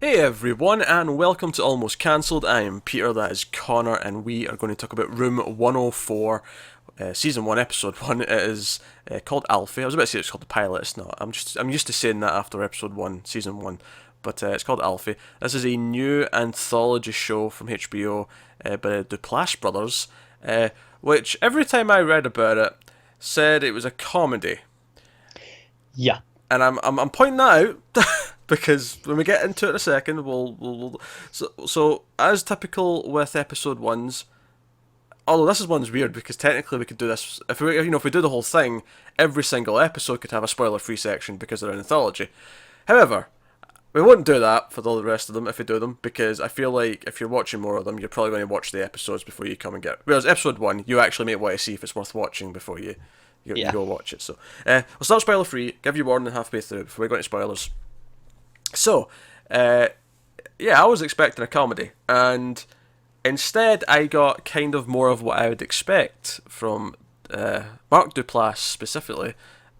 Hey everyone, and welcome to Almost Cancelled. I am Peter, that is Connor, and we are going to talk about Room 104, Season 1, Episode 1. It is called Alfie. I was about to say it's called the pilot, it's not. I'm used to saying that after Episode 1, Season 1, but it's called Alfie. This is a new anthology show from HBO by the Duplass brothers, which every time I read about it, said it was a comedy. Yeah. And I'm pointing that out because when we get into it in a second, so as typical with episode ones. Although this is one's weird because technically we could do this if we do the whole thing, every single episode could have a spoiler-free section because they're an anthology. However, we won't do that for all the rest of them if we do them, because I feel like if you're watching more of them, you're probably going to watch the episodes before you come and get. Whereas episode one, you actually may want to see if it's worth watching before you go watch it. So we'll start spoiler free. Give you warning halfway through before we go into spoilers. So, I was expecting a comedy, and instead I got kind of more of what I would expect from Mark Duplass specifically.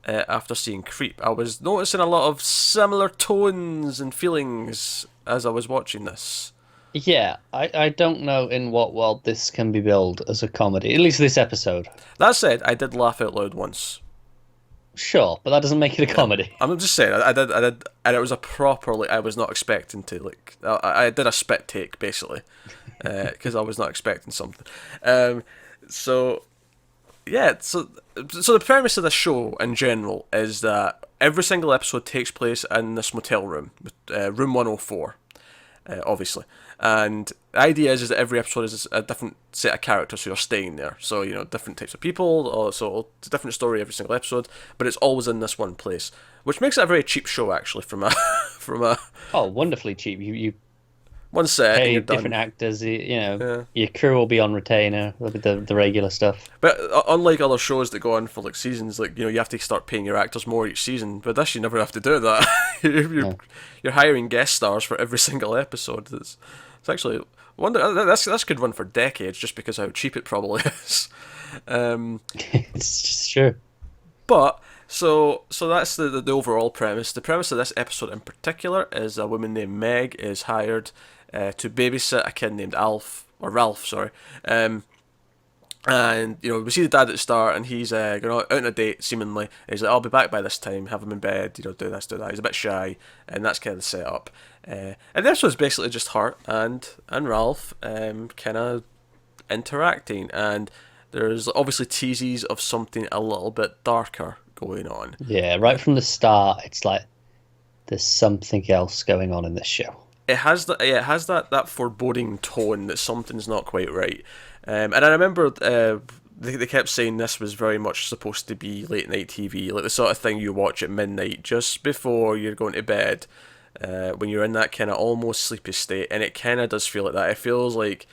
After seeing Creep, I was noticing a lot of similar tones and feelings as I was watching this. Yeah, I don't know in what world this can be billed as a comedy, at least this episode. That said, I did laugh out loud once. Sure, but that doesn't make it a comedy. I'm just saying, I did, and it was a proper, like, I was not expecting to, like, I did a spit take, basically, because I was not expecting something. So, yeah, so the premise of the show, in general, is that every single episode takes place in this motel room, room 104, obviously. And the idea is that every episode is a different set of characters who are staying there. So, different types of people, so it's a different story every single episode, but it's always in this one place. Which makes it a very cheap show, actually, from a from a Oh, wonderfully cheap. You one set and pay you're different done. actors, Yeah. your crew will be on retainer, the regular stuff. But unlike other shows that go on for like seasons, like you have to start paying your actors more each season. But this, you never have to do that. No. You're hiring guest stars for every single episode. It's actually wonder that's could run for decades just because how cheap it probably is. It's just true. But so that's the overall premise. The premise of this episode in particular is a woman named Meg is hired to babysit a kid named Ralph, sorry. And we see the dad at the start, and he's going out on a date seemingly. He's like, "I'll be back by this time. Have him in bed. Do this, do that." He's a bit shy, and that's kind of the setup. And the episode's basically just her and Ralph kind of interacting, and there's obviously teases of something a little bit darker going on. Yeah, right from the start, it's like there's something else going on in this show. It has that foreboding tone that something's not quite right. And I remember they kept saying this was very much supposed to be late night TV, like the sort of thing you watch at midnight just before you're going to bed, when you're in that kind of almost sleepy state, and it kind of does feel like that. It feels like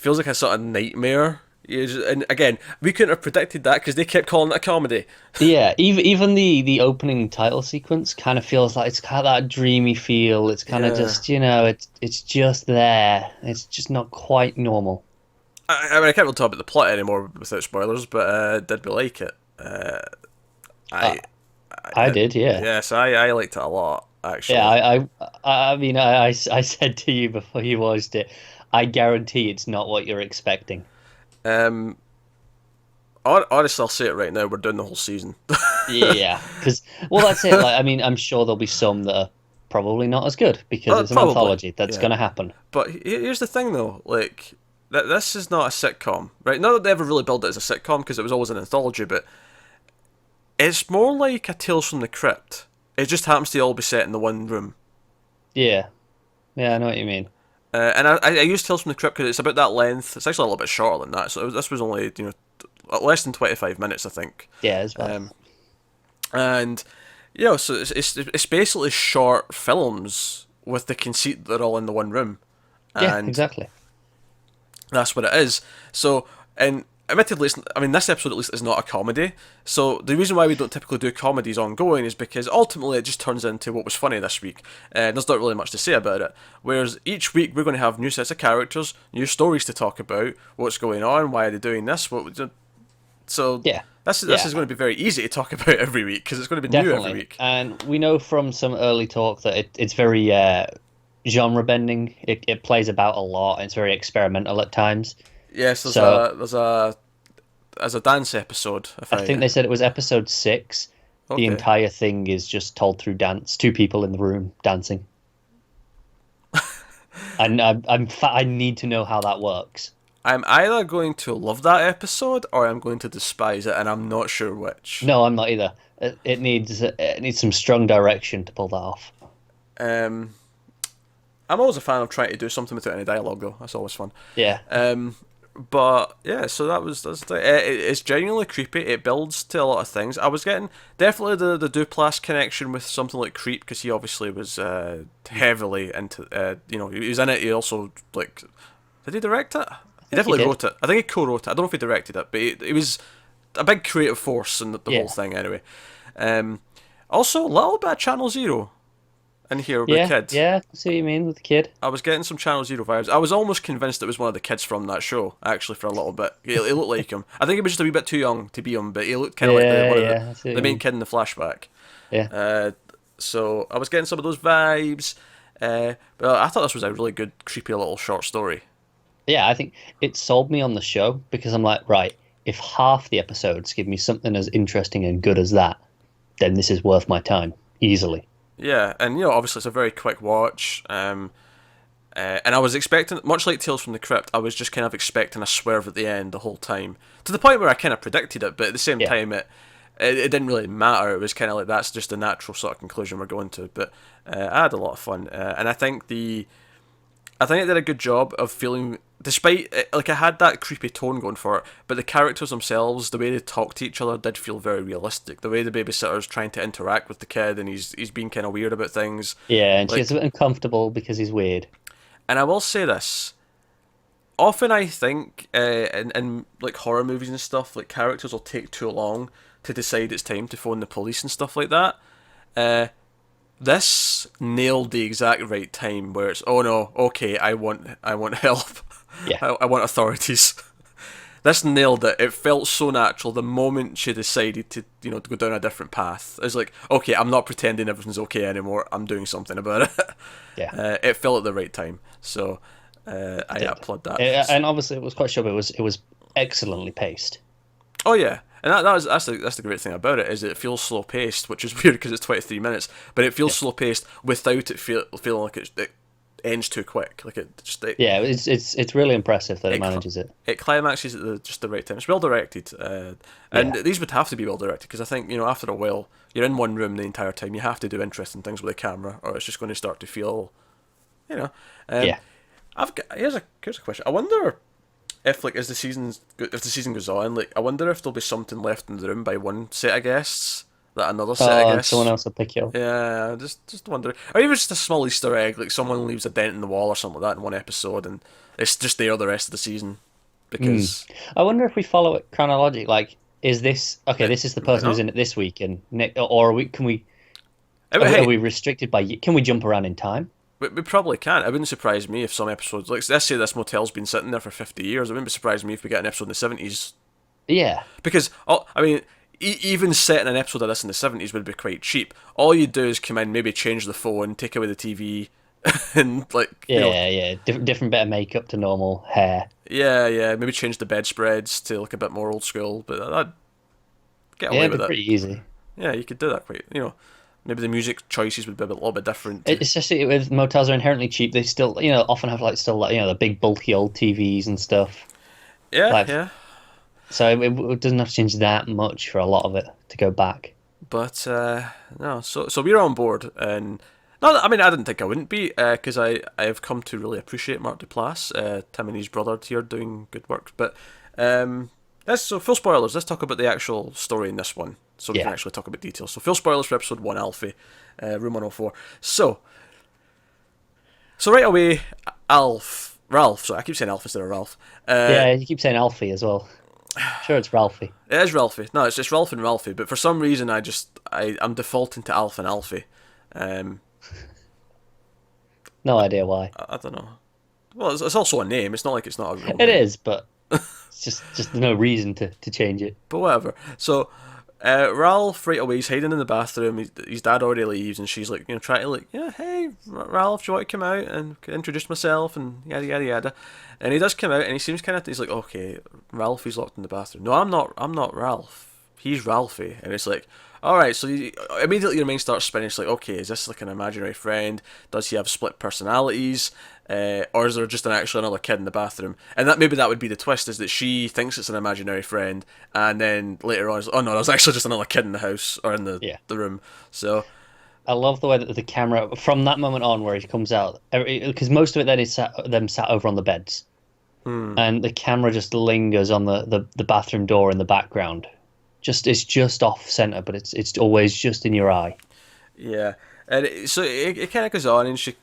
a sort of nightmare. And again, we couldn't have predicted that because they kept calling it a comedy. Yeah, even the opening title sequence kind of feels like it's got that dreamy feel. It's kind of Yeah. just, it's just there. It's just not quite normal. I mean, I can't really talk about the plot anymore without spoilers, but did we like it? Uh, I, I did, yeah. yes, I liked it a lot, actually. Yeah, I mean, I said to you before you watched it, I guarantee it's not what you're expecting. Um, Honestly, I'll say it right now. We're doing the whole season. Yeah, because, well, that's it. Like, I mean, I'm sure there'll be some that are probably not as good because it's an Probably, anthology. That's yeah. going to happen. But here's the thing, though. Like, this is not a sitcom, right? Not that they ever really built it as a sitcom because it was always an anthology, but it's more like a Tales from the Crypt. It just happens to all be set in the one room. Yeah, yeah, I know what you mean. And I use Tales from the Crypt because it's about that length. It's actually a little bit shorter than that. So this was only less than 25 minutes, I think. Yeah, as well. And so it's basically short films with the conceit that they're all in the one room, Yeah, and exactly. that's what it is. So, and admittedly, this episode at least is not a comedy. So the reason why we don't typically do comedies ongoing is because ultimately it just turns into what was funny this week. And there's not really much to say about it. Whereas each week we're going to have new sets of characters, new stories to talk about, what's going on, why are they doing this, so Yeah, this yeah, is going to be very easy to talk about every week because it's going to be new every definitely. week. And we know from some early talk that it's very genre bending. It plays about a lot. It's very experimental at times. Yes, So there's a dance episode. If I think I they said it was episode 6. The okay, entire thing is just told through dance. Two people in the room dancing. And I need to know how that works. I'm either going to love that episode or I'm going to despise it, and I'm not sure which. No, I'm not either. It needs some strong direction to pull that off. Um, I'm always a fan of trying to do something without any dialogue, though. That's always fun. Yeah. But yeah, so it's genuinely creepy. It builds to a lot of things. I was getting definitely the Duplass connection with something like Creep, because he obviously was heavily into he was in it. He also like did he direct it? I He think he definitely did. wrote it. I think he co-wrote it. I don't know if he directed it, but he was a big creative force in the whole Yeah. thing anyway. Um, Also a little bit of Channel Zero in here with the Yeah. kid. Yeah. I see what you mean with the kid. I was getting some Channel Zero vibes. I was almost convinced it was one of the kids from that show, actually, for a little bit. He looked like him. I think he was just a wee bit too young to be him, but he looked kind of like Yeah. one of Yeah. I see what the you main mean. kid in the flashback. Yeah. So I was getting some of those vibes. But I thought this was a really good, creepy little short story. Yeah. I think it sold me on the show because I'm like, right, if half the episodes give me something as interesting and good as that, then this is worth my time easily. Yeah, and obviously it's a very quick watch. And I was expecting, much like Tales from the Crypt, I was just kind of expecting a swerve at the end the whole time, to the point where I kind of predicted it. But at the same Yeah. time, it didn't really matter. It was kind of like that's just the natural sort of conclusion we're going to. But I had a lot of fun, and I think it did a good job of feeling, despite like I had that creepy tone going for it, but the characters themselves, the way they talk to each other, did feel very realistic. The way the babysitter's trying to interact with the kid, and he's being kind of weird about things, Yeah. And she like. gets a bit uncomfortable because he's weird. And I will say this: often I think in like horror movies and stuff, like characters will take too long to decide it's time to phone the police and stuff like that. Uh, this nailed the exact right time where it's, oh no, okay, I want help. Yeah. I want authorities. This nailed it. It felt so natural the moment she decided to to go down a different path. It's like, okay, I'm not pretending everything's okay anymore. I'm doing something about it. Yeah. It felt at the right time. So I Did. applaud that. And obviously, it was quite sure, but it was excellently paced. Oh yeah, and that's the great thing about it, is it feels slow paced, which is weird because it's 23 minutes, but it feels Yeah, slow paced without it feeling like it ends too quick. Like yeah, it's really impressive that it it, manages it. it climaxes at just the right time. It's well directed, and Yeah, these would have to be well directed because I think after a while you're in one room the entire time. You have to do interesting things with the camera, or it's just going to start to feel, you know. Um, yeah. here's a question. I wonder if like if the season goes on, like I wonder if there'll be something left in the room by one set of guests that another set of Oh, and someone guests. else will pick you up. Yeah, just wonder, or even just a small Easter egg, like someone leaves a dent in the wall or something like that in one episode, and it's just there the rest of the season Hmm. because I wonder if we follow it chronologically. Like, is this okay? it This is the might person who's not. in it this week, and or can we are Hey, we restricted by? Can we jump around in time? we probably can. It wouldn't surprise me if some episodes, like let's say this motel's been sitting there for 50 years. It wouldn't surprise me if we get an episode in the 70s. Yeah, Because, I mean, even setting an episode of this in the 70s would be quite cheap. All you do is come in, maybe change the phone, take away the TV, and, like, yeah. Different bit of makeup to normal hair. yeah, maybe change the bedspreads to look a bit more old school, but I'd get Yeah, away it'd with be it. pretty easy. Yeah, you could do that quite. Maybe the music choices would be a little bit different. Especially with motels are inherently cheap. They still, often have like still like the big bulky old TVs and stuff. Yeah, Like, yeah. so it doesn't have to change that much for a lot of it to go back. But, no, so we're on board, and no, I mean, I didn't think I wouldn't be, because I have come to really appreciate Mark Duplass, Tim and his brother here doing good work. But so full spoilers. Let's talk about the actual story in this one, so we can Yeah. actually talk about details. So full spoilers for episode 1, Alfie, room 104. So right away, Ralph. Sorry, I keep saying Alf instead of Ralph. Yeah, you keep saying Alfie as well. Sure, it's Ralphie. It is Ralphie. No, it's Ralph and Ralphie. But for some reason, I'm defaulting to Alf and Alfie. Um, No idea why. I don't know. Well, it's also a name. It's not like it's not a real It name. is, but it's just no reason to change it. But whatever. So, Ralph right away, he's hiding in the bathroom. His dad already leaves, and she's like, trying to like, yeah, hey, Ralph, do you want to come out and introduce myself and yada yada yada. And he does come out, and he seems kind of, he's like, okay, Ralph, he's locked in the bathroom. No, I'm not Ralph. He's Ralphie, and it's like, all right. So immediately your mind starts spinning. It's like, okay, is this like an imaginary friend? Does he have split personalities? Or is there just actually another kid in the bathroom? And that would be the twist, is that she thinks it's an imaginary friend, and then later on, oh no, there's actually just another kid in the house or in the room. So I love the way that the camera, from that moment on where he comes out, because most of it then is them sat over on the beds, and the camera just lingers on the bathroom door in the background. It's just off center, but it's always just in your eye. yeah, and so it kind of goes on, and she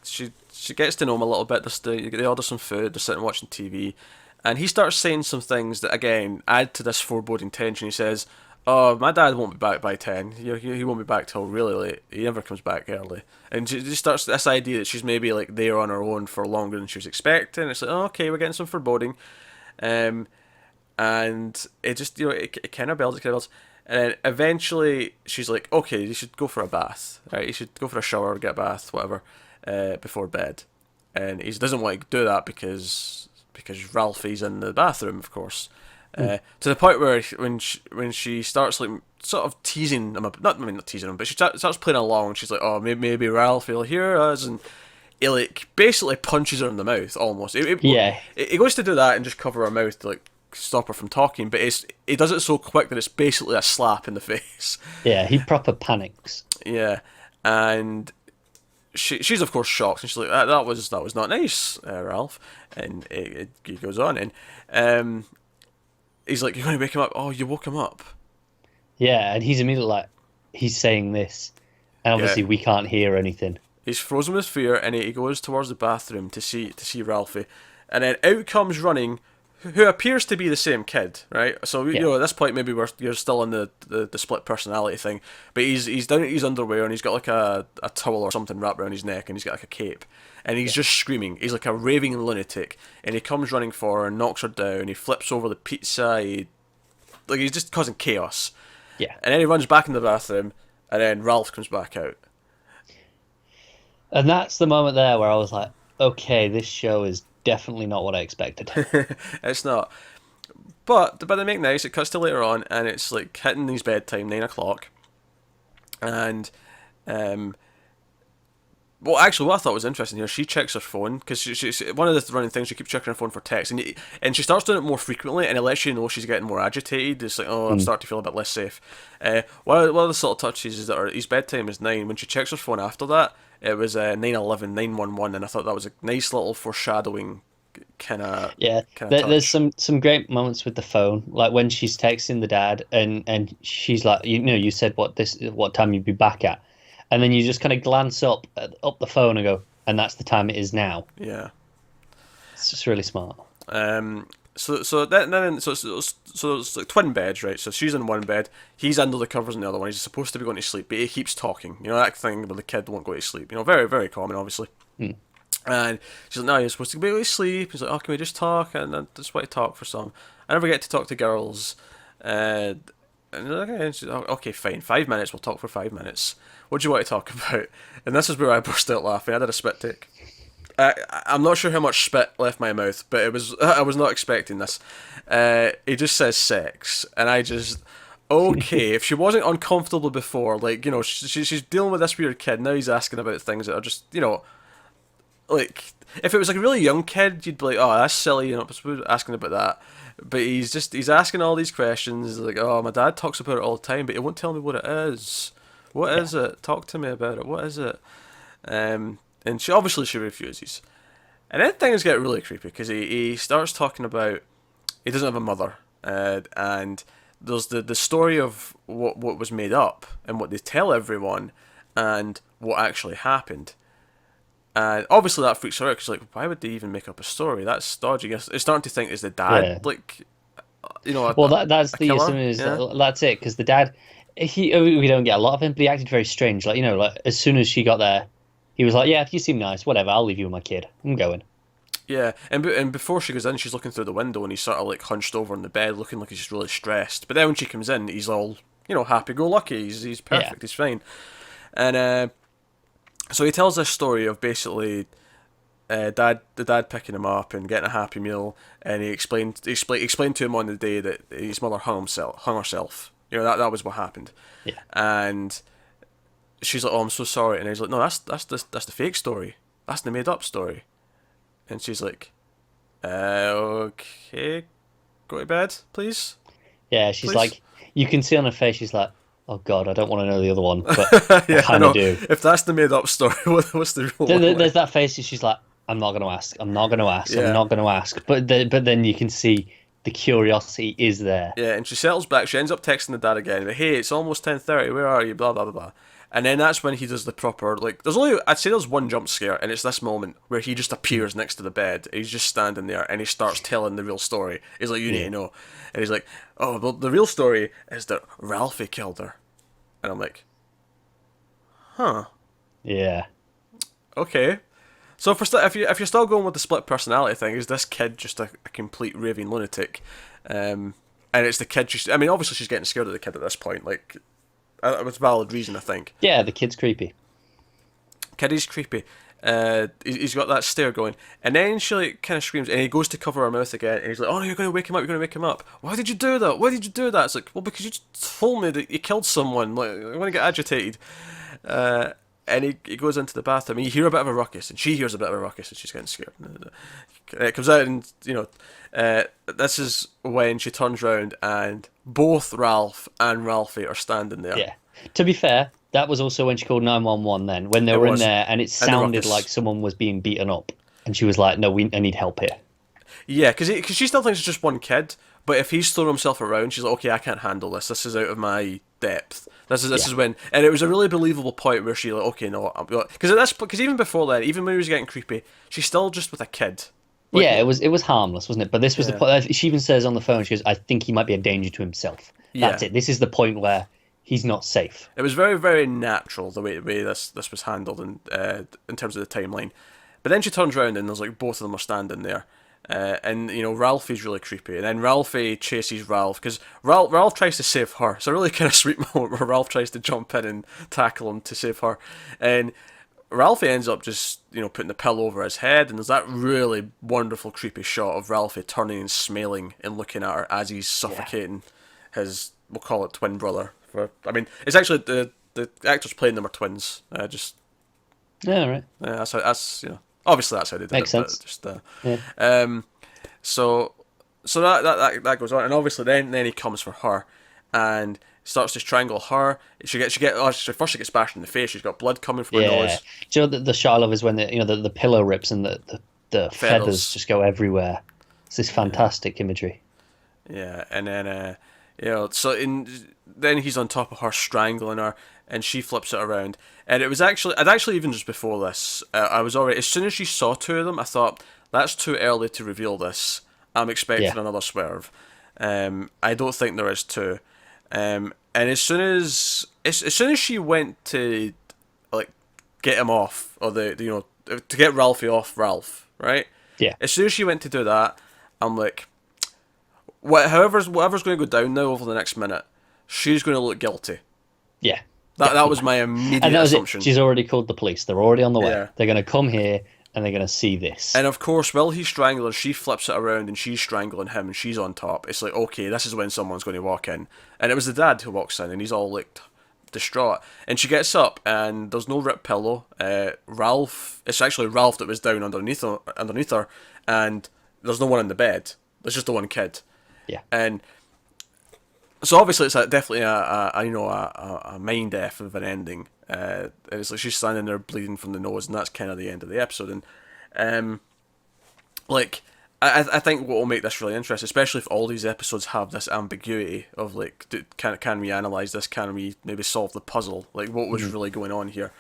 gets to know him a little bit. They order some food. They're sitting watching TV, and he starts saying some things that again add to this foreboding tension. He says, "Oh, my dad won't be back by 10. He won't be back till really late. He never comes back early." And she just starts this idea that she's maybe like there on her own for longer than she was expecting. It's like, oh, okay, we're getting some foreboding, and it just it kind of builds. And then eventually she's like, okay, you should go for a bath, right? You should go for a shower, get a bath, whatever, before bed. And he doesn't want to do that because Ralphie's in the bathroom, of course. To the point where when she starts like sort of teasing him, not teasing him, but she starts playing along. She's like, oh, maybe Ralphie will hear us, and he like basically punches her in the mouth almost. He goes to do that and just cover her mouth to like stop her from talking, but he does it so quick that it's basically a slap in the face. Yeah, he proper panics. Yeah, and she's of course shocked, and she's like, that was not nice, Ralph. And he goes on, and he's like, you're going to wake him up? Oh, you woke him up. Yeah, and he's immediately like, he's saying this, and obviously we can't hear anything. He's frozen with fear, and he goes towards the bathroom to see Ralphie, and then out comes running, who appears to be the same kid, right? So at this point maybe you're still in the split personality thing, but he's down at his underwear, and he's got like a towel or something wrapped around his neck, and he's got like a cape, and he's just screaming. He's like a raving lunatic, and he comes running for her and knocks her down. He flips over the pizza. He's just causing chaos. Yeah, and then he runs back in the bathroom, and then Ralph comes back out. And that's the moment there where I was like, okay, this show is definitely not what I expected. It's not. But they make nice. It cuts to later on, and it's like hitting his bedtime, 9 o'clock. And, well, actually, what I thought was interesting here, she checks her phone, because she's one of the running things, she keeps checking her phone for text, and she starts doing it more frequently, and it lets you know she's getting more agitated. It's like, oh, I'm starting to feel a bit less safe. One of the sort of touches is that his bedtime is 9. When she checks her phone after that, it was 9:11, 911, and I thought that was a nice little foreshadowing kind of there's some great moments with the phone, like when she's texting the dad, and she's like, you said what time you'd be back at, and then you just kind of glance up the phone and go, and that's the time it is now. Yeah, it's just really smart. So it's like twin beds, right? So she's in one bed, he's under the covers in the other one. He's supposed to be going to sleep, but he keeps talking. That thing where the kid won't go to sleep. Very, very common, obviously. And she's like, no, you're supposed to be able to sleep. He's like, oh, can we just talk? And I just want to talk for some. I never get to talk to girls. And she's like, okay, fine, 5 minutes, we'll talk for 5 minutes. What do you want to talk about? And this is where I burst out laughing. I did a spit take. I'm not sure how much spit left my mouth, but I was not expecting this. He just says sex, and I just, okay, if she wasn't uncomfortable before, like, she's dealing with this weird kid, now he's asking about things that are just, like, if it was like a really young kid, you'd be like, oh, that's silly, asking about that. But he's asking all these questions, like, oh, my dad talks about it all the time, but he won't tell me what it is. What is it? Talk to me about it. What is it? And she refuses. And then things get really creepy, because he starts talking about he doesn't have a mother, and there's the story of what was made up and what they tell everyone and what actually happened. And obviously that freaks her out, because like, why would they even make up a story? That's dodgy. It's starting to think, is the dad like, that's the assumption, that's it, because the dad, we don't get a lot of him, but he acted very strange. Like, like as soon as she got there, he was like, yeah, you seem nice, whatever, I'll leave you with my kid, I'm going. Yeah, and before she goes in, she's looking through the window, and he's sort of like hunched over in the bed, looking like he's just really stressed. But then when she comes in, he's all happy-go-lucky. He's perfect. Yeah. He's fine. And so he tells this story of basically the dad picking him up and getting a Happy Meal, and he explained to him on the day that his mother hung herself. That was what happened. Yeah. And she's like, "Oh, I'm so sorry," and he's like, "No, that's the fake story. That's the made up story." And she's like, "Okay, go to bed, please." Yeah, she's Please? like, you can see on her face, she's like, oh God, I don't want to know the other one, but Yeah, I kind of do. If that's the made up story, what's the real one? There's that face, she's like, I'm not going to ask, I'm not going to ask, Yeah. I'm not going to ask. But then you can see the curiosity is there. Yeah, and she settles back. She ends up texting the dad again. Like, "Hey, it's almost 10:30. Where are you? Blah blah blah blah." And then that's when he does the proper, like, I'd say there's one jump scare, and it's this moment where he just appears next to the bed. He's just standing there, and he starts telling the real story. He's like, "You need to know," and he's like, "Oh, well, the real story is that Ralphie killed her," and I'm like, "Huh, Yeah. okay." So if you're still going with the split personality thing, is this kid just a complete raving lunatic? And it's the kid. Obviously she's getting scared of the kid at this point. Like, it was valid reason, I think. Yeah, the kid's creepy. Kid is creepy. He's got that stare going, and then she like kind of screams, and he goes to cover her mouth again, and he's like, "Oh no, you're going to wake him up. You're going to wake him up. Why did you do that? Why did you do that?" It's like, "Well, because you just told me that you killed someone. Like, I want to get agitated." And he goes into the bathroom, and you hear a bit of a ruckus, and she hears a bit of a ruckus, and she's getting scared. And it comes out, and this is when she turns round, and both Ralph and Ralphie are standing there. Yeah. To be fair, that was also when she called 911 then, when they were in there, and it sounded like someone was being beaten up. And she was like, no, I need help here. Yeah, because she still thinks it's just one kid, but if he's throwing himself around, she's like, "Okay, I can't handle this. This is out of my depth." This is when, and it was a really believable point where she like, "Okay, no," because even before that, even when he was getting creepy, she's still just with a kid. Like, yeah, it was harmless, wasn't it? But this was the point. She even says on the phone, she goes, "I think he might be a danger to himself." That's it. This is the point where he's not safe. It was very, very natural the way this was handled in terms of the timeline. But then she turns around and there's like both of them are standing there. And Ralphie's really creepy, and then Ralphie chases Ralph because Ralph tries to save her. It's a really kind of sweet moment where Ralph tries to jump in and tackle him to save her, and Ralphie ends up just putting the pillow over his head, and there's that really wonderful creepy shot of Ralphie turning and smiling and looking at her as he's suffocating his, we'll call it, twin brother. It's actually the actors playing them are twins. Yeah, right. That's obviously that's how they did Makes it. sense. But so that goes on, and obviously then he comes for her, and starts to strangle her. First she gets bashed in the face. She's got blood coming from her nose. Do you know the shot I love is when the pillow rips and the feathers just go everywhere. It's this fantastic imagery. Yeah, and then then he's on top of her, strangling her, and she flips it around. And I'd actually even just before this, I was already, as soon as she saw two of them, I thought, that's too early to reveal this. I'm expecting another swerve. I don't think there is two. And as soon as she went to like get him off, or to get Ralphie off Ralph, right? Yeah. As soon as she went to do that, I'm like, whatever's going to go down now over the next minute, she's going to look guilty. Yeah. That was my immediate assumption. She's already called the police. They're already on the way. Yeah. They're going to come here and they're going to see this. And of course, while he's strangling her, she flips it around and she's strangling him and she's on top. It's like, okay, this is when someone's going to walk in. And it was the dad who walks in and he's all like distraught. And she gets up and there's no ripped pillow. It's actually Ralph that was down underneath her, and there's no one in the bed. There's just the one kid. Yeah. And so obviously it's definitely a mind F of an ending. And it's like she's standing there bleeding from the nose, and that's kind of the end of the episode. And I think what will make this really interesting, especially if all these episodes have this ambiguity of like, can we analyze this? Can we maybe solve the puzzle? Like, what was really going on here?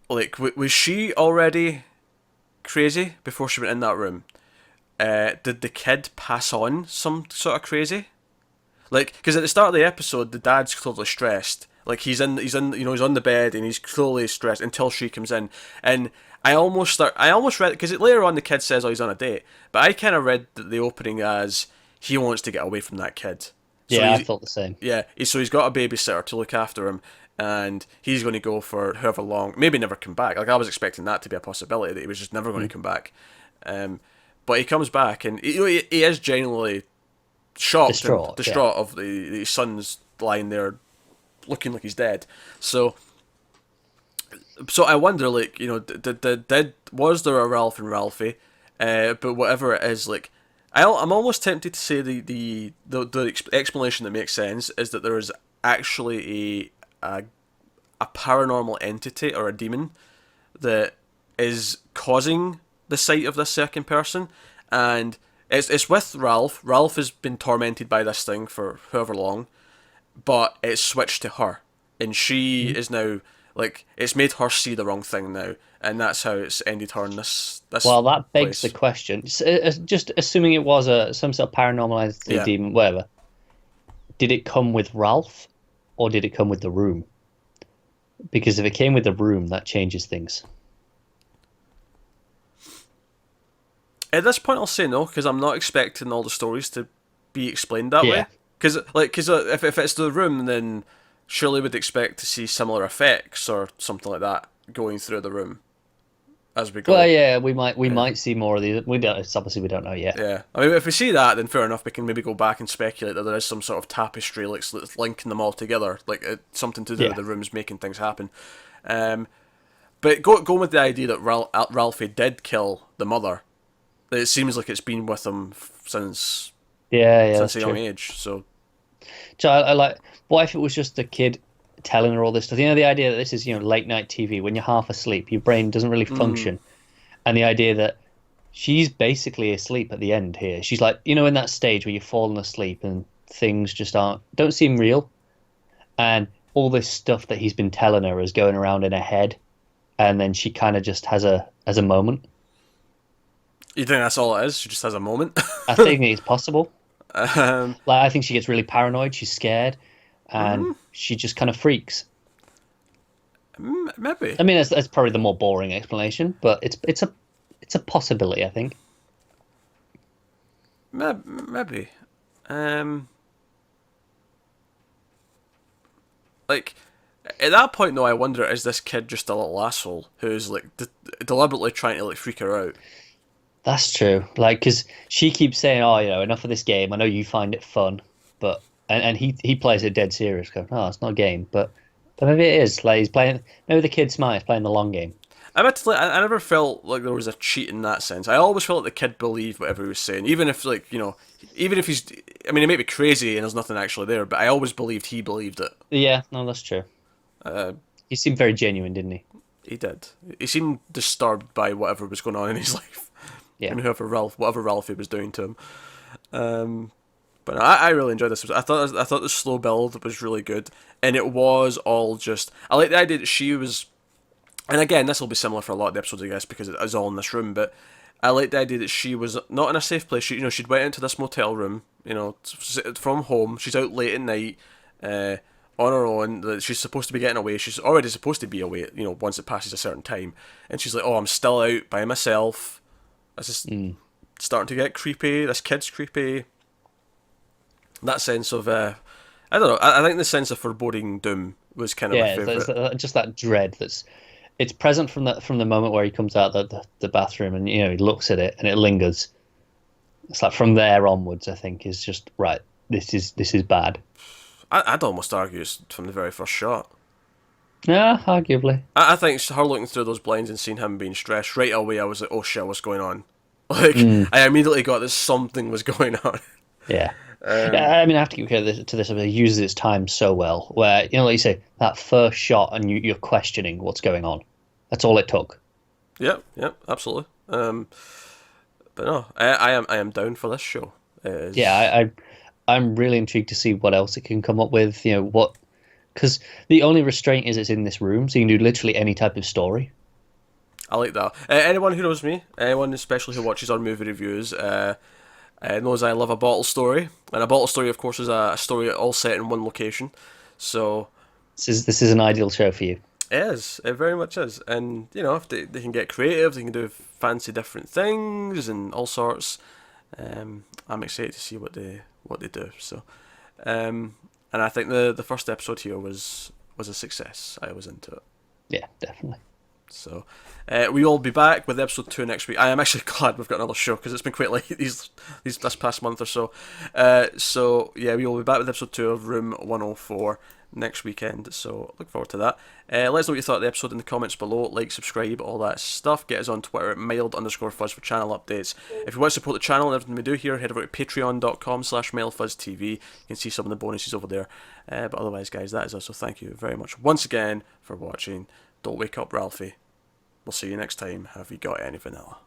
Was she already crazy before she went in that room? Did the kid pass on some sort of crazy? Like, because at the start of the episode, the dad's totally stressed. Like, he's on the bed and he's totally stressed until she comes in. And I almost read, because later on the kid says, "Oh, he's on a date," but I kind of read the opening as he wants to get away from that kid. So Yeah, I thought the same. yeah, so he's got a babysitter to look after him, and he's going to go for however long, maybe never come back. Like I was expecting that to be a possibility, that he was just never going to come back. But he comes back, and he is genuinely shocked and distraught of the son's lying there, looking like he's dead. So I wonder, like, did was there a Ralph and Ralphie? But whatever it is, like, I'm almost tempted to say the explanation that makes sense is that there is actually a paranormal entity or a demon that is causing the sight of this second person, and it's with Ralph. Ralph has been tormented by this thing for however long, but it's switched to her, and she is now, like, it's made her see the wrong thing now, and that's how it's ended her in this. Well, that begs place. the question. Just assuming it was some sort of paranormal entity, demon, whatever. Did it come with Ralph, or did it come with the room? Because if it came with the room, that changes things. At this point, I'll say no, because I'm not expecting all the stories to be explained that way. Because if it's the room, then surely we'd expect to see similar effects or something like that going through the room as we go. Well, yeah, we might see more of these. We don't know yet. Yeah, I mean, if we see that, then fair enough. We can maybe go back and speculate that there is some sort of tapestry, like linking them all together, like something to do with the rooms making things happen. But going with the idea that Ralphie did kill the mother, it seems like it's been with him since a young age. So I like. What if it was just the kid telling her all this stuff? The idea that this is late night TV when you're half asleep, your brain doesn't really function, and the idea that she's basically asleep at the end here. She's like, in that stage where you've fallen asleep and things just don't seem real, and all this stuff that he's been telling her is going around in her head, and then she kind of just has a moment. You think that's all it is? She just has a moment? I think it's possible. I think she gets really paranoid. She's scared, and she just kind of freaks. Maybe. I mean, that's probably the more boring explanation, but it's a possibility, I think. Maybe. Like, at that point, though, I wonder, is this kid just a little asshole who's, like, deliberately trying to, like, freak her out? That's true. Like, because she keeps saying, enough of this game. I know you find it fun, but... And he plays it dead serious, going, it's not a game, but maybe it is. Like, he's playing... Maybe the kid's smart, he's playing the long game. I never felt like there was a cheat in that sense. I always felt like the kid believed whatever he was saying, even if, like, even if he's... I mean, he may be crazy and there's nothing actually there, but I always believed he believed it. Yeah, no, that's true. He seemed very genuine, didn't he? He did. He seemed disturbed by whatever was going on in his life. Yeah. And whatever Ralphie was doing to him. But no, I really enjoyed this. I thought the slow build was really good, and it was all just... I like the idea that she was... And again, this will be similar for a lot of the episodes, I guess, because it is all in this room, but I like the idea that she was not in a safe place. She'd went into this motel room, from home. She's out late at night, on her own. She's supposed to be getting away. She's already supposed to be away, once it passes a certain time. And she's like, I'm still out by myself. This is starting to get creepy. This kid's creepy. That sense of, I don't know. I think the sense of foreboding doom was kind of my favourite. Just that dread it's present from the moment where he comes out the bathroom and he looks at it and it lingers. It's like from there onwards, I think, is just right. This is bad. I'd almost argue it's from the very first shot. Yeah, arguably. I think her looking through those blinds and seeing him being stressed right away, I was like, oh shit, what's going on? Like, I immediately got that something was going on. Yeah. I mean, I have to give credit to this. I mean, it uses its time so well. Where, like you say, that first shot and you're questioning what's going on. That's all it took. Yep, absolutely. But no, I am down for this show. I'm really intrigued to see what else it can come up with. Because the only restraint is it's in this room, so you can do literally any type of story. I like that. Anyone who knows me, anyone especially who watches our movie reviews, knows I love a bottle story. And a bottle story, of course, is a story all set in one location. So this is an ideal show for you. It is. It very much is. And, if they can get creative, they can do fancy different things and all sorts. I'm excited to see what they do. So, and I think the first episode here was a success. I was into it. Yeah, definitely. So, we will be back with episode 2 next week. I am actually glad we've got another show because it's been quite late this past month or so. So yeah, we will be back with episode 2 of Room 104 next weekend. So look forward to that. Let us know what you thought of the episode in the comments below. Like, subscribe, all that stuff. Get us on Twitter at mild_fuzz for channel updates. If you want to support the channel and everything we do here, head over to patreon.com/mildfuzztv. You can see some of the bonuses over there. But otherwise, guys, that is us. So thank you very much once again for watching. Don't wake up, Ralphie. We'll see you next time. Have you got any vanilla?